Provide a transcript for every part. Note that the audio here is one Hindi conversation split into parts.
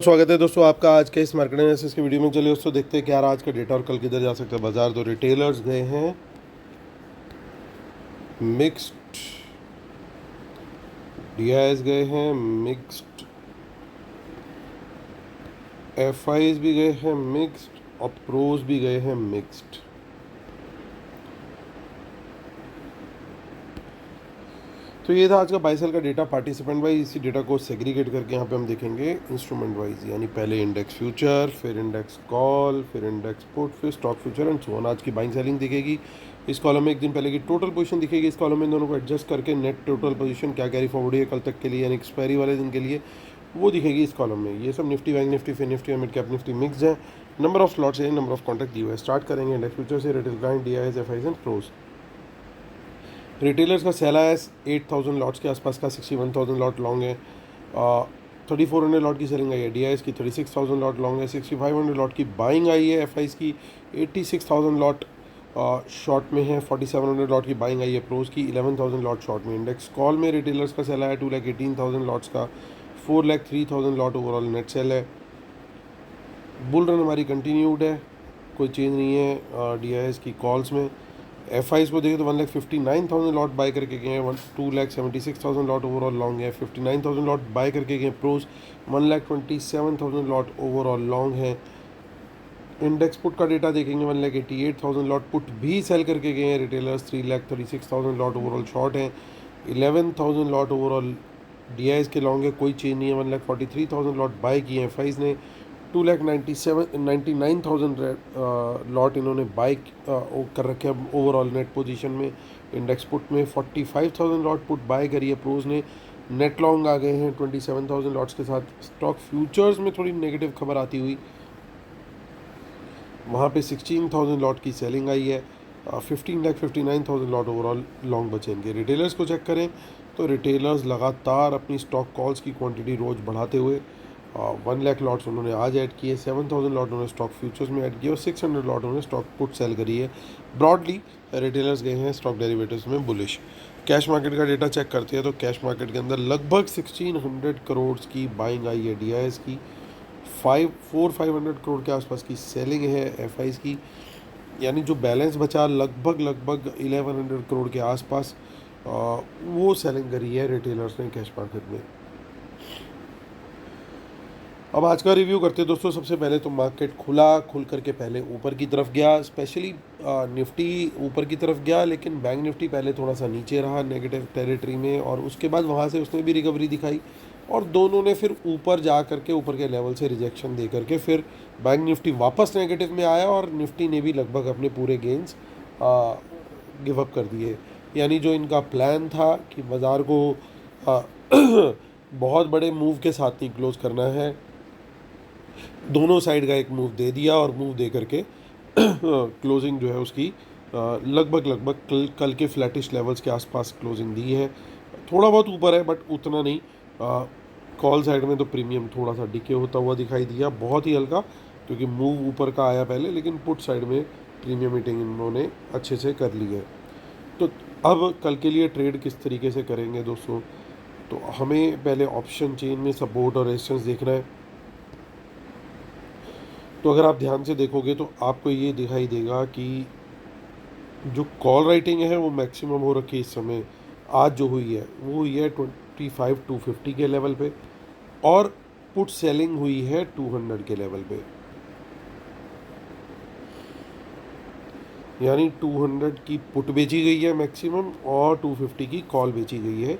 स्वागत है दोस्तों आपका आज के इस मार्केट एनालिसिस की वीडियो में। चलिए दोस्तों देखते हैं क्या रहा आज का डेटा और कल किधर जा सकते हैं बाजार। तो रिटेलर्स गए हैं मिक्स्ड, डीआईएस गए हैं मिक्स्ड, एफआईज भी गए हैं मिक्स्ड और प्रोज भी गए हैं मिक्स्ड। तो ये था आज का बाई सेल का डेटा पार्टिसिपेंट वाइज। इसी डेटा को सेग्रीगेट करके यहाँ पे हम देखेंगे इंस्ट्रूमेंट वाइज, यानी पहले इंडेक्स फ्यूचर, फिर इंडेक्स कॉल, फिर इंडेक्स पुट, फिर stock future and so on. आज की बाइंग सेलिंग दिखेगी इस कॉलम में, एक दिन पहले की टोटल पोजीशन दिखेगी इस कॉलम में। दोनों को एडजस्ट करके नेट टोटल पोजीशन क्या कैरी फॉरवर्ड है कल तक के लिए, यानी एक्सपायरी वाले दिन के लिए, वो दिखेगी इस कॉलम में। ये सब निफ्टी, बैंक निफ्टी, फिर निफ्टी और मिड कैप निफ्टी मिक्स है। नंबर ऑफ स्लॉट्स है, नंबर ऑफ कॉन्टैक्ट दिए हुए। स्टार्ट करेंगे इंडेक्स फ्यूचर से। Retail client, DIs, FIs and pros. Retailers का सेला है 8000 लॉट्स के आसपास का, 61,000 लॉट लॉन्ग है। 3400 लॉट की सेलिंग आई है। डीआईएस की 36,000 लॉट लॉन्ग है। 6500 लॉट की बाइंग आई है। एफआईज की 86,000 लॉट शॉर्ट में है। 4700 लॉट की बाइंग आई है। प्रोज की 11,000 लॉट शॉर्ट में। इंडेक्स कॉल में रिटेलर्स का सेल है 2,18,000 लॉट्स का। 4,03,000 लॉट ओवरऑल नेट सेल है। बुल रन हमारी कंटिन्यूड है, कोई चेंज नहीं है डीआईएस की कॉल्स में। एफआईज को देखें तो 1,59,000 लॉट बाय करके गए हैं। 2,76,000 लॉट ओवरऑल लॉन्ग है। 59,000 लॉट बाय करके गए। प्रोज 1,27,000 लॉट ओवरऑल लॉन्ग है। इंडेक्स पुट का डेटा देखेंगे 1,88,000 लॉट पुट भी सेल करके गए हैं रिटेलर्स। 3,36,000 लॉट ओवरऑल शॉर्ट है। 11,000 लॉट ओवरऑल डीआईएस के लॉन्ग है, कोई चेंज नहीं है। 1,43,000 लॉट बाय किए हैं एफआईज ने। 2,99,000 लॉट इन्होंने बाई कर रखे हैं ओवरऑल नेट पोजीशन में। इंडेक्स पुट में 45,000 लॉट पुट बाय करी है प्रोज ने। नेट लॉन्ग आ गए हैं 27,000 लॉट्स के साथ। स्टॉक फ्यूचर्स में थोड़ी नेगेटिव खबर आती हुई, वहाँ पे 16,000 लॉट की सेलिंग आई है। 15,59,000 लॉट ओवरऑल लॉन्ग बचेंगे। रिटेलर्स को चेक करें तो रिटेलर्स लगातार अपनी स्टॉक कॉल्स की क्वांटिटी रोज़ बढ़ाते हुए 1 लाख लॉट्स उन्होंने आज ऐड किए। 7,000 लॉट उन्होंने स्टॉक फ्यूचर्स में ऐड किए और 600 लॉट उन्होंने स्टॉक पुट सेल करी है। ब्रॉडली रिटेलर्स गए हैं स्टॉक डेरिवेटिव्स में बुलिश। कैश मार्केट का डेटा चेक करते हैं तो कैश मार्केट के अंदर लगभग 1,600 करोड़ की बाइंग आई है डीआईएस की। 500 करोड़ के आसपास की सेलिंग है एफआईज की, यानी जो बैलेंस बचा लगभग 1,100 करोड़ के आसपास वो सेलिंग करी है रिटेलर्स ने कैश मार्केट में। अब आज का रिव्यू करते हैं दोस्तों। सबसे पहले तो मार्केट खुल करके पहले ऊपर की तरफ गया, स्पेशली निफ्टी ऊपर की तरफ गया, लेकिन बैंक निफ्टी पहले थोड़ा सा नीचे रहा नेगेटिव टेरिटरी में, और उसके बाद वहाँ से उसने भी रिकवरी दिखाई और दोनों ने फिर ऊपर जा करके ऊपर के लेवल से रिजेक्शन दे करके फिर बैंक निफ्टी वापस नेगेटिव में आया और निफ्टी ने भी लगभग अपने पूरे गेंस गिव अप कर दिए। यानी जो इनका प्लान था कि बाज़ार को आ, बहुत बड़े मूव के साथ नहीं क्लोज करना है, दोनों साइड का एक मूव दे दिया और मूव दे करके क्लोजिंग जो है उसकी लगभग कल के फ्लैटिश लेवल्स के आसपास क्लोजिंग दी है। थोड़ा बहुत ऊपर है बट उतना नहीं। कॉल साइड में तो प्रीमियम थोड़ा सा डिके होता हुआ दिखाई दिया, बहुत ही हल्का, क्योंकि मूव ऊपर का आया पहले, लेकिन पुट साइड में प्रीमियम मीटिंग इन्होंने अच्छे से कर ली है। तो अब कल के लिए ट्रेड किस तरीके से करेंगे दोस्तों, तो हमें पहले ऑप्शन चेन में सपोर्ट और रेजिस्टेंस देखना है। तो अगर आप ध्यान से देखोगे तो आपको ये दिखाई देगा कि जो कॉल राइटिंग है वो मैक्सिमम हो रखी है इस समय। आज जो हुई है वो हुई है 25,250 के लेवल पे, और पुट सेलिंग हुई है 200 के लेवल पे, यानी 200 की पुट बेची गई है मैक्सिमम और 250 की कॉल बेची गई है।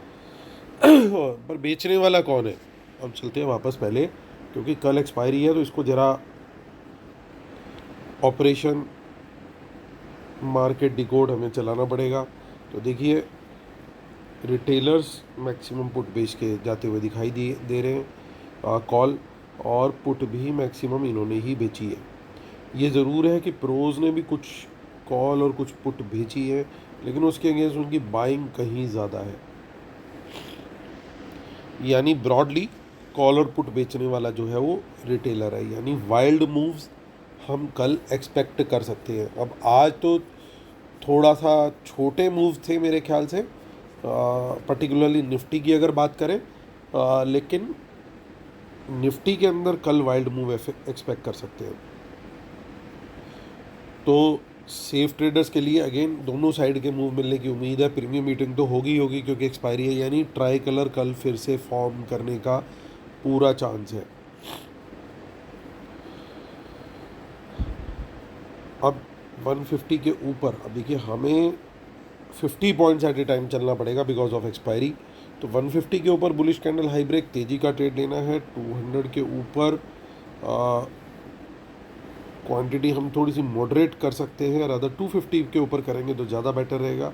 पर बेचने वाला कौन है, अब चलते हैं वापस पहले, क्योंकि कल एक्सपायरी है तो इसको ज़रा ऑपरेशन मार्केट डिकोड हमें चलाना पड़ेगा। तो देखिए रिटेलर्स मैक्सिमम पुट बेच के जाते हुए दिखाई दे रहे हैं। कॉल और पुट भी मैक्सिमम इन्होंने ही बेची है। ये ज़रूर है कि प्रोज ने भी कुछ कॉल और कुछ पुट बेची है, लेकिन उसके अगेंस्ट उनकी बाइंग कहीं ज़्यादा है। यानी ब्रॉडली कॉल और पुट बेचने वाला जो है वो रिटेलर है, यानी वाइल्ड मूव्स हम कल एक्सपेक्ट कर सकते हैं। अब आज तो थोड़ा सा छोटे मूव थे मेरे ख्याल से, पर्टिकुलरली निफ्टी की अगर बात करें, लेकिन निफ्टी के अंदर कल वाइल्ड मूव एक्सपेक्ट कर सकते हैं। तो सेफ ट्रेडर्स के लिए अगेन दोनों साइड के मूव मिलने की उम्मीद है। प्रीमियम मीटिंग तो होगी होगी क्योंकि एक्सपायरी है, यानी ट्राई कलर कल फिर से फॉर्म करने का पूरा चांस है। अब 150 के ऊपर, अब देखिए हमें 50 पॉइंट्स एट ए टाइम चलना पड़ेगा बिकॉज ऑफ एक्सपायरी। तो 150 के ऊपर बुलिश कैंडल हाई ब्रेक तेज़ी का ट्रेड लेना है। 200 के ऊपर क्वांटिटी हम थोड़ी सी मॉडरेट कर सकते हैं, अदर 250 के ऊपर करेंगे तो ज़्यादा बेटर रहेगा।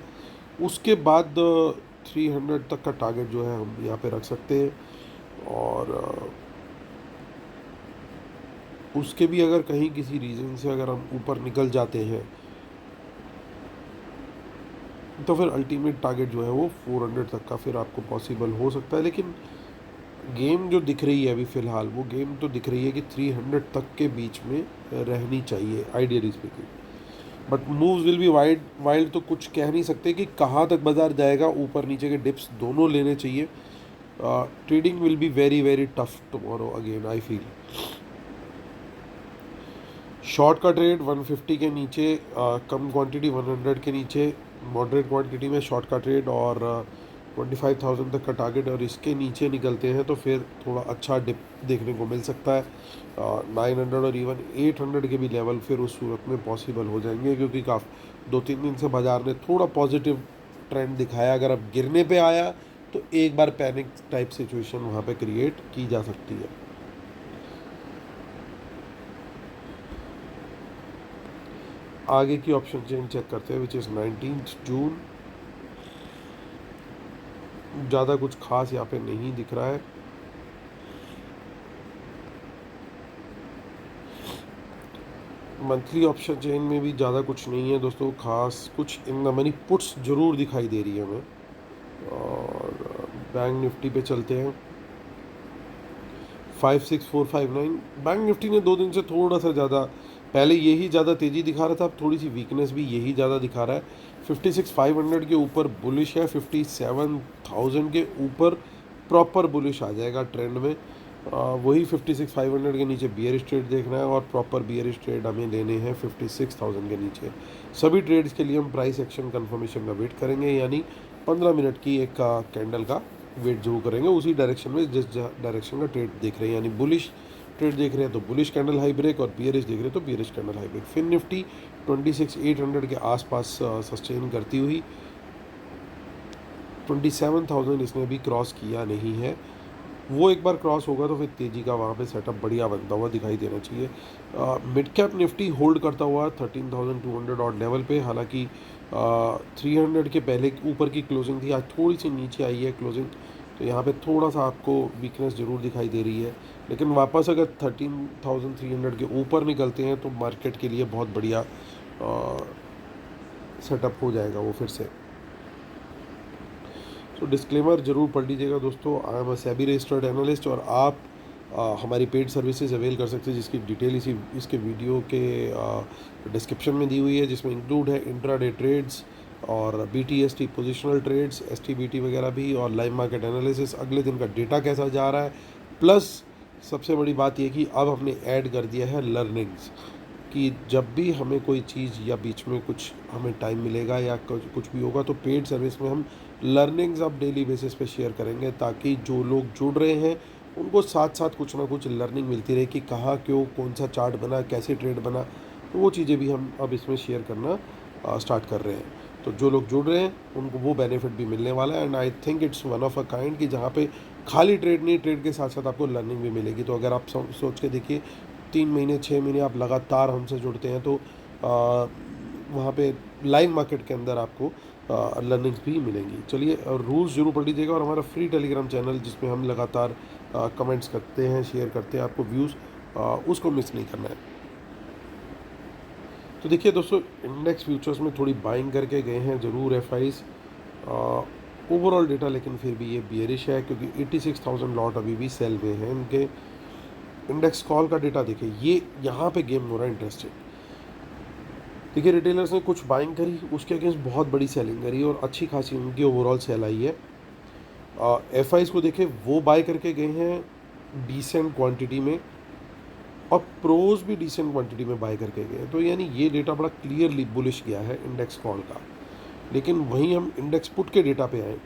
उसके बाद 300 तक का टारगेट जो है हम यहाँ पे रख सकते हैं। और उसके भी अगर कहीं किसी रीज़न से अगर हम ऊपर निकल जाते हैं तो फिर अल्टीमेट टारगेट जो है वो 400 तक का फिर आपको पॉसिबल हो सकता है। लेकिन गेम जो दिख रही है अभी फ़िलहाल, वो गेम तो दिख रही है कि 300 तक के बीच में रहनी चाहिए ideally speaking. But moves will be wild तो कुछ कह नहीं सकते कि कहाँ तक बाजार जाएगा। ऊपर नीचे के डिप्स दोनों लेने चाहिए। Trading will be very very tough tomorrow again I feel. Short का ट्रेड 150 के नीचे, कम क्वांटिटी 100 के नीचे, मॉडरेट क्वांटिटी में शॉर्ट का ट्रेड और 25,000 तक का टारगेट, और इसके नीचे निकलते हैं तो फिर थोड़ा अच्छा डिप देखने को मिल सकता है। 900 और इवन 800 के भी लेवल फिर उस सूरत में पॉसिबल हो जाएंगे, क्योंकि काफ़ी 2-3 दिन से बाज़ार ने थोड़ा पॉजिटिव ट्रेंड दिखाया। अगर अब गिरने पे आया तो एक बार पैनिक टाइप सिचुएशन वहाँ पे क्रिएट की जा सकती है। आगे की ऑप्शन चेन चेक करते हैं विच इज़ 19 जून। ज़्यादा कुछ खास यहाँ पे नहीं दिख रहा है। मंथली ऑप्शन चेन में भी ज़्यादा कुछ नहीं है दोस्तों खास। कुछ इन द मनी पुट्स ज़रूर दिखाई दे रही है हमें। और बैंक निफ्टी पे चलते हैं। 56459 बैंक निफ्टी ने 2 दिन से थोड़ा सा ज़्यादा, पहले यही ज़्यादा तेज़ी दिखा रहा था, अब थोड़ी सी वीकनेस भी यही ज़्यादा दिखा रहा है। 56,500 के ऊपर बुलिश है, 57,000 के ऊपर प्रॉपर बुलिश आ जाएगा ट्रेंड में। वही 56,500 के नीचे बियरिश ट्रेड देखना है और प्रॉपर बियरिश ट्रेड हमें लेने हैं 56,000 के नीचे। सभी ट्रेड्स के लिए हम प्राइस एक्शन कंफर्मेशन का वेट करेंगे, यानी 15 मिनट की एक कैंडल का वेट जरूर करेंगे उसी डायरेक्शन में जिस डायरेक्शन का ट्रेड देख रहे हैं। यानी बुलिश ट्रेड देख रहे हैं तो बुलिश कैंडल हाई ब्रेक, और बियरिश देख रहे हैं तो बियरिश कैंडल हाई ब्रेक। फिर निफ्टी 26,800 के आसपास सस्टेन करती हुई 27,000 इसने अभी क्रॉस किया नहीं है। वो एक बार क्रॉस होगा तो फिर तेज़ी का वहाँ पे सेटअप बढ़िया बनता हुआ दिखाई देना चाहिए। मिड कैप निफ्टी होल्ड करता हुआ 13,200 ऑड लेवल पे। हालांकि 300 के पहले ऊपर की क्लोजिंग थी, आज थोड़ी सी नीचे आई है क्लोजिंग, तो यहाँ पे थोड़ा सा आपको वीकनेस ज़रूर दिखाई दे रही है। लेकिन वापस अगर 13,300 के ऊपर निकलते हैं तो मार्केट के लिए बहुत बढ़िया सेटअप हो जाएगा वो फिर से। तो डिस्क्लेमर ज़रूर पढ़ लीजिएगा दोस्तों। I am a SEBI registered analyst, और आप हमारी पेड सर्विसेज अवेल कर सकते हैं जिसकी डिटेल इसके वीडियो के डिस्क्रिप्शन में दी हुई है, जिसमें इंक्लूड है इंट्राडे ट्रेड्स और BTST पोजिशनल ट्रेड्स, STBT वगैरह भी, और लाइव मार्केट एनालिसिस, अगले दिन का डेटा कैसा जा रहा है। प्लस सबसे बड़ी बात यह कि अब हमने ऐड कर दिया है लर्निंग्स, कि जब भी हमें कोई चीज़ या बीच में कुछ हमें टाइम मिलेगा या कुछ भी होगा तो पेड सर्विस में हम लर्निंग्स अब डेली बेसिस पे शेयर करेंगे, ताकि जो लोग जुड़ रहे हैं उनको साथ साथ कुछ ना कुछ लर्निंग मिलती रहे कि कहाँ क्यों कौन सा चार्ट बना, कैसे ट्रेड बना। तो वो चीज़ें भी हम अब इसमें शेयर करना स्टार्ट कर रहे हैं। तो जो लोग जुड़ रहे हैं उनको वो बेनिफिट भी मिलने वाला है। And I think it's one of a kind कि जहाँ पे खाली ट्रेड नहीं, ट्रेड के साथ साथ आपको लर्निंग भी मिलेगी। तो अगर आप सोच के देखिए 3 महीने 6 महीने आप लगातार हमसे जुड़ते हैं तो वहाँ पे लाइव मार्केट के अंदर आपको लर्निंग्स भी मिलेंगी। चलिए रूल्स जरूर पढ़ लीजिएगा, और हमारा फ्री टेलीग्राम चैनल जिसमें हम लगातार कमेंट्स करते हैं, शेयर करते हैं आपको व्यूज़, उसको मिस नहीं करना है। तो देखिए दोस्तों, इंडेक्स फ्यूचर्स में थोड़ी बाइंग करके गए हैं ज़रूर FIs। ओवरऑल डेटा लेकिन फिर भी ये बियरिश है, क्योंकि 86,000 लॉट अभी भी सेल में हैं इनके। इंडेक्स कॉल का डेटा देखिए, ये यहाँ पे गेम हो रहा है इंटरेस्टिंग। देखिए रिटेलर्स ने कुछ बाइंग करी, उसके अगेंस्ट बहुत बड़ी सेलिंग करी और अच्छी खासी उनकी ओवरऑल सेल आई है। FIs को देखें, वो बाय करके गए हैं डिसेंट क्वांटिटी में और प्रोज भी डिसेंट क्वांटिटी में बाय करके गए। तो यानी ये डेटा बड़ा क्लियरली बुलिश गया है इंडेक्स कॉल का। लेकिन वहीं हम इंडेक्स पुट के डेटा पे आए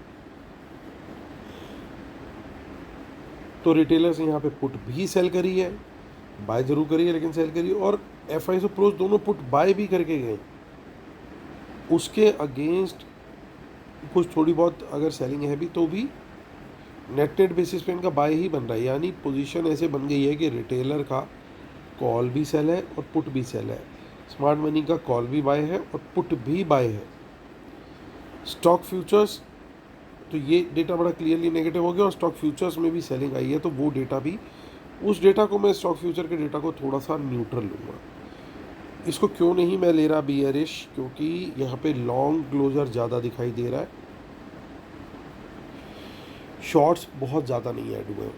तो रिटेलर्स ने यहाँ पे पुट भी सेल करी है, बाय जरूर करी है लेकिन सेल करी, और एफ आई प्रोज दोनों पुट बाय भी करके गए। उसके अगेंस्ट कुछ थोड़ी बहुत अगर सेलिंग है भी तो भी नेट बेसिस पे इनका बाय ही बन रहा है। यानी पोजीशन ऐसे बन गई है कि रिटेलर का कॉल भी सेल है और पुट भी सेल है, स्मार्ट मनी का कॉल भी बाय है और पुट भी बाय है। स्टॉक फ्यूचर्स तो ये डेटा बड़ा क्लियरली नेगेटिव हो गया और स्टॉक फ्यूचर्स में भी सेलिंग आई है, तो वो डेटा भी, उस डेटा को मैं स्टॉक फ्यूचर के डेटा को थोड़ा सा न्यूट्रल लूँगा। इसको क्यों नहीं मैं ले रहा बियरिश, क्योंकि यहाँ पे लॉन्ग क्लोजर ज़्यादा दिखाई दे रहा है, शॉर्ट्स बहुत ज़्यादा नहीं ऐड हुए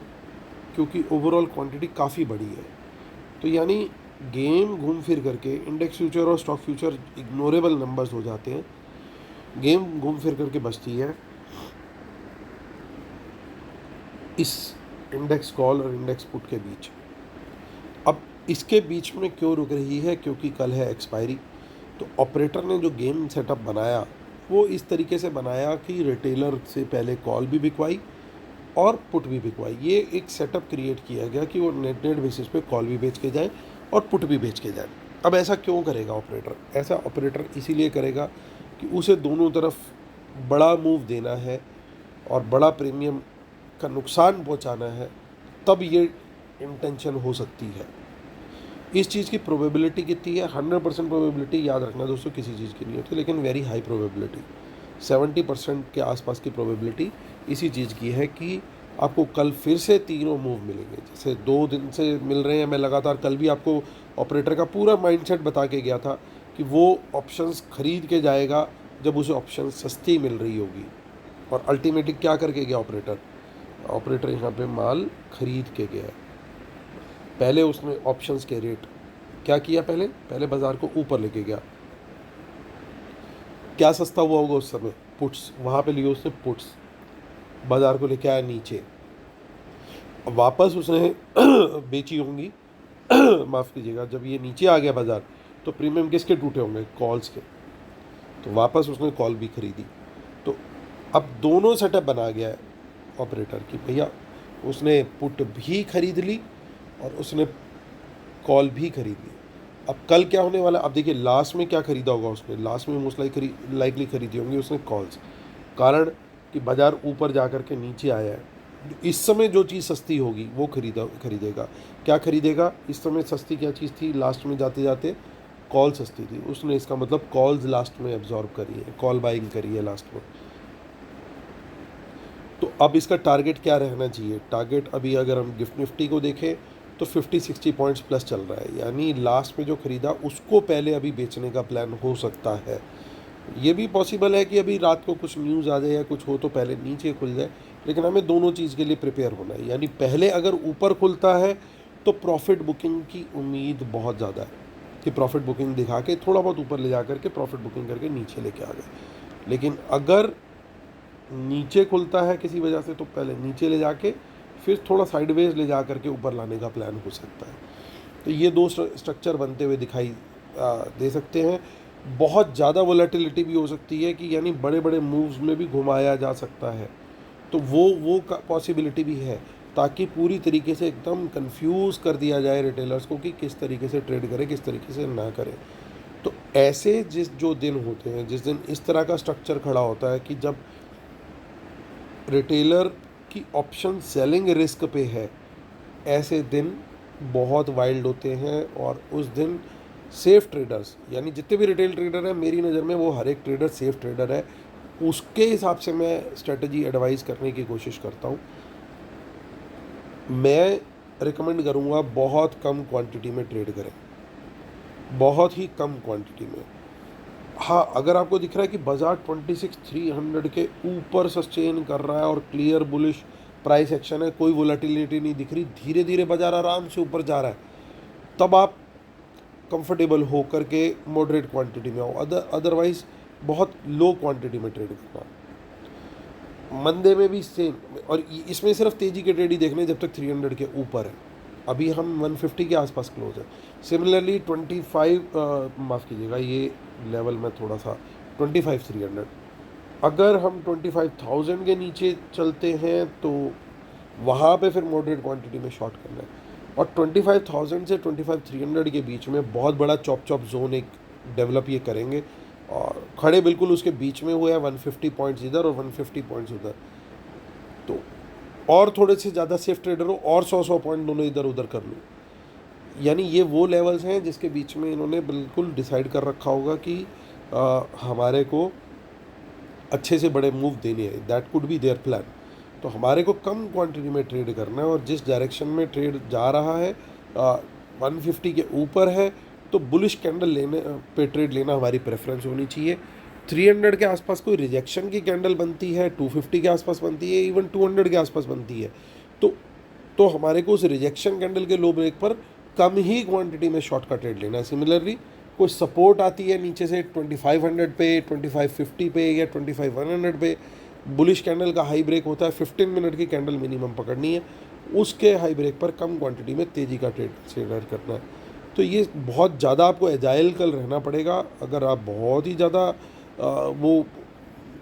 क्योंकि ओवरऑल क्वांटिटी काफ़ी बड़ी है। तो यानी गेम घूम फिर करके इंडेक्स फ्यूचर और स्टॉक फ्यूचर इग्नोरेबल नंबर्स हो जाते हैं, गेम घूम फिर करके बचती है इस इंडेक्स कॉल और इंडेक्स पुट के बीच। अब इसके बीच में क्यों रुक रही है, क्योंकि कल है एक्सपायरी। तो ऑपरेटर ने जो गेम सेटअप बनाया वो इस तरीके से बनाया कि रिटेलर से पहले कॉल भी बिकवाई और पुट भी बिकवाई। ये एक सेटअप क्रिएट किया गया कि वो नेट बेसिस पे कॉल भी बेच के जाए और पुट भी बेच के जाए। अब ऐसा क्यों करेगा ऑपरेटर? ऐसा ऑपरेटर इसीलिए करेगा कि उसे दोनों तरफ बड़ा मूव देना है और बड़ा प्रीमियम का नुकसान पहुंचाना है, तब ये इंटेंशन हो सकती है। इस चीज़ की प्रोबेबिलिटी कितनी है? 100% प्रोबेबिलिटी, याद रखना दोस्तों, किसी चीज़ की नहीं होती, लेकिन वेरी हाई प्रोबेबिलिटी, 70% के आसपास की प्रोबेबिलिटी इसी चीज़ की है कि आपको कल फिर से तीनों मूव मिलेंगे। जैसे 2 दिन से मिल रहे हैं, मैं लगातार कल भी आपको ऑपरेटर का पूरा माइंडसेट बता के गया था कि वो ऑप्शंस खरीद के जाएगा जब उसे ऑप्शन सस्ती मिल रही होगी। और अल्टीमेटली क्या करके गया ऑपरेटर यहाँ पे माल खरीद के गया। पहले उसने ऑप्शंस के रेट क्या किया, पहले बाजार को ऊपर लेके गया। क्या सस्ता हुआ होगा उस समय? पुट्स। वहाँ पे लिए उसने पुट्स, बाजार को लेके आया नीचे, वापस उसने बेची होंगी माफ़ कीजिएगा, जब ये नीचे आ गया बाजार तो प्रीमियम किसके टूटे होंगे? कॉल्स के। तो वापस उसने कॉल भी खरीदी। तो अब दोनों सेटअप बना गया है ऑपरेटर की, भैया उसने पुट भी खरीद ली और उसने कॉल भी खरीद ली। अब कल क्या होने वाला? अब देखिए लास्ट में क्या खरीदा होगा उसने, लास्ट में मोस्ट लाइकली खरीदी होंगी उसने कॉल्स, कारण कि बाज़ार ऊपर जा कर के नीचे आया है। इस समय जो चीज़ सस्ती होगी वो खरीदेगा। क्या खरीदेगा? इस समय सस्ती क्या चीज़ थी? लास्ट में जाते जाते कॉल सस्ती थी, उसने इसका मतलब कॉल्स लास्ट में एब्जॉर्ब करी है, कॉल बाइंग करी है लास्ट में। तो अब इसका टारगेट क्या रहना चाहिए? टारगेट अभी अगर हम गिफ्ट निफ्टी को देखें तो 50-60 पॉइंट्स प्लस चल रहा है, यानी लास्ट में जो ख़रीदा उसको पहले अभी बेचने का प्लान हो सकता है। ये भी पॉसिबल है कि अभी रात को कुछ न्यूज़ आ जाए या कुछ हो तो पहले नीचे खुल जाए, लेकिन हमें दोनों चीज़ के लिए प्रिपेयर होना है। यानी पहले अगर ऊपर खुलता है तो प्रॉफिट बुकिंग की उम्मीद बहुत ज़्यादा है कि प्रॉफिट बुकिंग दिखा के थोड़ा बहुत ऊपर ले जा करके प्रॉफिट बुकिंग करके नीचे लेके आ गए। लेकिन अगर नीचे खुलता है किसी वजह से तो पहले नीचे ले जाके फिर थोड़ा साइडवेज ले जा करके ऊपर लाने का प्लान हो सकता है। तो ये दो स्ट्रक्चर बनते हुए दिखाई दे सकते हैं। बहुत ज़्यादा वोलेटिलिटी भी हो सकती है कि यानी बड़े बड़े मूव्स में भी घुमाया जा सकता है, तो वो पॉसिबिलिटी भी है, ताकि पूरी तरीके से एकदम कंफ्यूज कर दिया जाए रिटेलर्स को कि किस तरीके से ट्रेड करें, किस तरीके से ना करें। तो ऐसे जो दिन होते हैं, जिस दिन इस तरह का स्ट्रक्चर खड़ा होता है कि जब रिटेलर की ऑप्शन सेलिंग रिस्क पे है, ऐसे दिन बहुत वाइल्ड होते हैं। और उस दिन सेफ ट्रेडर्स, यानी जितने भी रिटेल ट्रेडर हैं, मेरी नज़र में वो हर एक ट्रेडर सेफ ट्रेडर है, उसके हिसाब से मैं स्ट्रेटजी एडवाइस करने की कोशिश करता हूँ। मैं रिकमेंड करूँगा बहुत कम क्वांटिटी में ट्रेड करें, बहुत ही कम क्वांटिटी में। हाँ, अगर आपको दिख रहा है कि बाजार 26,300 के ऊपर सस्टेन कर रहा है और क्लियर बुलिश प्राइस एक्शन है, कोई वोलेटिलिटी नहीं दिख रही, धीरे धीरे बाजार आराम से ऊपर जा रहा है, तब आप कंफर्टेबल हो करके मॉडरेट क्वांटिटी में आओ। अदरवाइज बहुत लो क्वांटिटी में ट्रेड करना। मंदे में भी सेम, और इसमें सिर्फ तेज़ी के ट्रेड ही देखने जब तक 300 के ऊपर है। अभी हम 150 के आसपास क्लोज है। सिमिलरली 25 माफ़ कीजिएगा, ये लेवल में थोड़ा सा 25,300, अगर हम 25,000 के नीचे चलते हैं तो वहाँ पे फिर मॉडरेट क्वांटिटी में शॉर्ट करना है। और 25,000 से 25,300 के बीच में बहुत बड़ा चॉप चॉप जोन एक डेवलप ये करेंगे, और खड़े बिल्कुल उसके बीच में हुए हैं 150 पॉइंट्स इधर और 150 पॉइंट्स उधर। तो और थोड़े से ज़्यादा सेफ ट्रेडर हो और 100 पॉइंट दोनों इधर उधर कर लो। यानी ये वो लेवल्स हैं जिसके बीच में इन्होंने बिल्कुल डिसाइड कर रखा होगा कि हमारे को अच्छे से बड़े मूव देने हैं। That could be their plan. तो हमारे को कम क्वांटिटी में ट्रेड करना है, और जिस डायरेक्शन में ट्रेड जा रहा है 150 के ऊपर है तो बुलिश कैंडल लेने पे ट्रेड लेना हमारी प्रेफरेंस होनी चाहिए। 300 के आसपास कोई रिजेक्शन की कैंडल बनती है, 250 के आसपास बनती है, इवन 200 के आसपास बनती है, तो हमारे को उस रिजेक्शन कैंडल के लो ब्रेक पर कम ही क्वांटिटी में शॉर्ट का ट्रेड लेना है। सिमिलरली कोई सपोर्ट आती है नीचे से 2500 पे, 2550 पे या 25,100 पे, बुलिश कैंडल का हाई ब्रेक होता है, 15 मिनट की कैंडल मिनिमम पकड़नी है, उसके हाई ब्रेक पर कम क्वांटिटी में तेज़ी का ट्रेड करना है। तो ये बहुत ज़्यादा आपको एजाइल कल रहना पड़ेगा। अगर आप बहुत ही ज़्यादा वो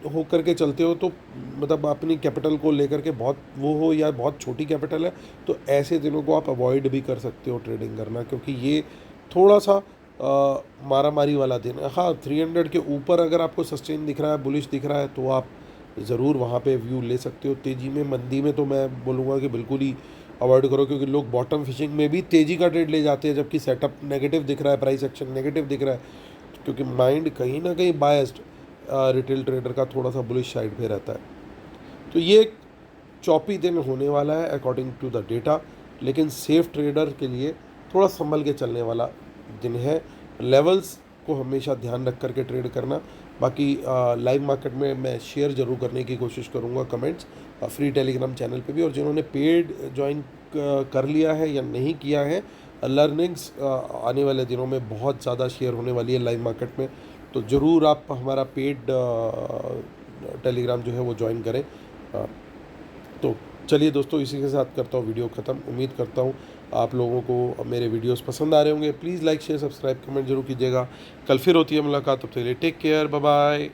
हो करके चलते हो, तो मतलब अपनी कैपिटल को लेकर के बहुत वो हो या बहुत छोटी कैपिटल है, तो ऐसे दिनों को आप अवॉइड भी कर सकते हो ट्रेडिंग करना, क्योंकि ये थोड़ा सा मारा मारी वाला दिन है। हाँ, 300 के ऊपर अगर आपको सस्टेन दिख रहा है, बुलिश दिख रहा है, तो आप ज़रूर वहाँ पे व्यू ले सकते हो। तेज़ी में मंदी में तो मैं बोलूँगा कि बिल्कुल ही अवॉइड करो, क्योंकि लोग बॉटम फिशिंग में भी तेज़ी का ट्रेड ले जाते हैं जबकि सेटअप नेगेटिव दिख रहा है, प्राइस एक्शन नेगेटिव दिख रहा है, क्योंकि माइंड कहीं ना कहीं बायस्ड रिटेल ट्रेडर का थोड़ा सा बुलिश साइड पे रहता है। तो ये एक चौपी दिन होने वाला है अकॉर्डिंग टू द डेटा, लेकिन सेफ ट्रेडर के लिए थोड़ा संभल के चलने वाला दिन है। लेवल्स को हमेशा ध्यान रख करके ट्रेड करना। बाकी लाइव मार्केट में मैं शेयर ज़रूर करने की कोशिश करूँगा कमेंट्स फ्री टेलीग्राम चैनल पे भी, और जिन्होंने पेड ज्वाइन कर लिया है या नहीं किया है, लर्निंग्स आने वाले दिनों में बहुत ज़्यादा शेयर होने वाली है लाइव मार्केट में, तो ज़रूर आप हमारा पेड टेलीग्राम जो है वो ज्वाइन करें। तो चलिए दोस्तों, इसी के साथ करता हूँ वीडियो ख़त्म। उम्मीद करता हूँ आप लोगों को मेरे वीडियोस पसंद आ रहे होंगे। Please like share subscribe comment जरूर कीजिएगा। कल फिर होती है मुलाकात, तब तक के लिए टेक केयर, बाय बाय।